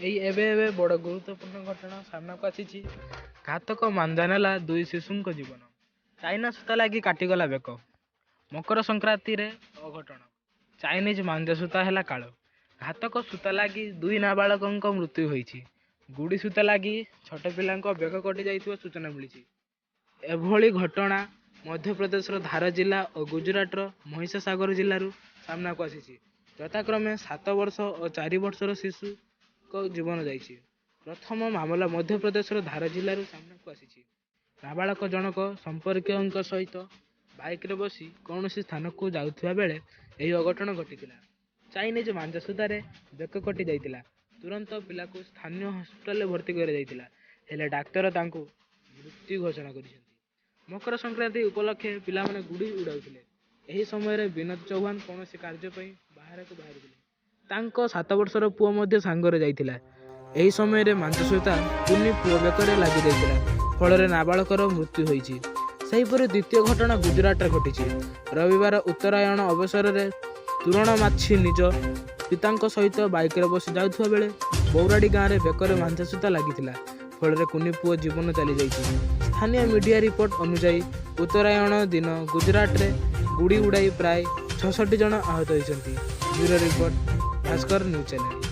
ଏବେ ଏବେ ବଡ଼ ଗୁରୁତ୍ୱପୂର୍ଣ୍ଣ ଘଟଣା ସାମ୍ନାକୁ ଆସିଛି। ଘାତକ ମାଞ୍ଜା ନେଲା ଦୁଇ ଶିଶୁଙ୍କ ଜୀବନ। ଚାଇନା ସୂତା ଲାଗି କାଟିଗଲା ବେକ। ମକର ସଂକ୍ରାନ୍ତିରେ ଅଘଟଣ। ଚାଇନିଜ୍ ମାଞ୍ଜା ସୂତା ହେଲା କାଳ। ଘାତକ ସୂତା ଲାଗି ଦୁଇ ନାବାଳକଙ୍କ ମୃତ୍ୟୁ ହୋଇଛି। ଗୁଡ଼ି ସୂତା ଲାଗି ଛୋଟ ପିଲାଙ୍କ ବେକ କଟି ଯାଇଥିବା ସୂଚନା ମିଳିଛି। ଏଭଳି ଘଟଣା ମଧ୍ୟପ୍ରଦେଶର ଧାର ଜିଲ୍ଲା ଓ ଗୁଜରାଟର ମହିଷାସାଗର ଜିଲ୍ଲାରୁ ସାମ୍ନାକୁ ଆସିଛି। ଯଥାକ୍ରମେ 7 ବର୍ଷ ଓ 4 ବର୍ଷର ଶିଶୁଙ୍କ ଜୀବନ ଯାଇଛି। ପ୍ରଥମ ମାମଲା ମଧ୍ୟପ୍ରଦେଶର ଧାର ଜିଲ୍ଲାରୁ ସାମ୍ନାକୁ ଆସିଛି। ନାବାଳକ ଜଣକ ସମ୍ପର୍କୀୟଙ୍କ ସହିତ ବାଇକ୍ରେ ବସି କୌଣସି ସ୍ଥାନକୁ ଯାଉଥିବା ବେଳେ ଏହି ଅଘଟଣ ଘଟିଥିଲା। ଚାଇନିଜ୍ ମାଞ୍ଜା ସୂତାରେ ବେକ କଟି ଯାଇଥିଲା। ତୁରନ୍ତ ପିଲାକୁ ସ୍ଥାନୀୟ ହସ୍ପିଟାଲରେ ଭର୍ତ୍ତି କରାଯାଇଥିଲା, ହେଲେ ଡାକ୍ତର ତାଙ୍କୁ ମୃତ୍ୟୁ ଘୋଷଣା କରିଛନ୍ତି। ମକର ସଂକ୍ରାନ୍ତି ଉପଲକ୍ଷେ ପିଲାମାନେ ଗୁଡ଼ି ଉଡ଼ାଉଥିଲେ। ଏହି ସମୟରେ ବିନୋଦ ଚୌହାନ କୌଣସି କାର୍ଯ୍ୟ ପାଇଁ ବାହାରକୁ ବାହାରିଥିଲେ। ତାଙ୍କ 7 ବର୍ଷର ପୁଅ ମଧ୍ୟ ସାଙ୍ଗରେ ଯାଇଥିଲା। ଏହି ସମୟରେ ମାଞ୍ଜା ସୂତା କୁନି ପୁଅ ବେକରେ ଲାଗିଯାଇଥିଲା, ଫଳରେ ନାବାଳକର ମୃତ୍ୟୁ ହୋଇଛି। ସେହିପରି ଦ୍ୱିତୀୟ ଘଟଣା ଗୁଜରାଟରେ ଘଟିଛି। ରବିବାର ଉତ୍ତରାୟଣ ଅବସରରେ ତୁରଣ ମାଝୀ ନିଜ ପିତାଙ୍କ ସହିତ ବାଇକ୍ରେ ବସି ଯାଉଥିବା ବେଳେ ବୌରାଡ଼ି ଗାଁରେ ବେକରେ ମାଞ୍ଜା ସୂତା ଲାଗିଥିଲା, ଫଳରେ କୁନି ପୁଅ ଜୀବନ ଚାଲିଯାଇଛି। ସ୍ଥାନୀୟ ମିଡ଼ିଆ ରିପୋର୍ଟ ଅନୁଯାୟୀ ଉତ୍ତରାୟଣ ଦିନ ଗୁଜରାଟରେ ଗୁଡ଼ି ଉଡ଼ାଇ ପ୍ରାୟ 66 ଜଣ ଆହତ ହୋଇଛନ୍ତି। Bureau report, Bhaskar news channel.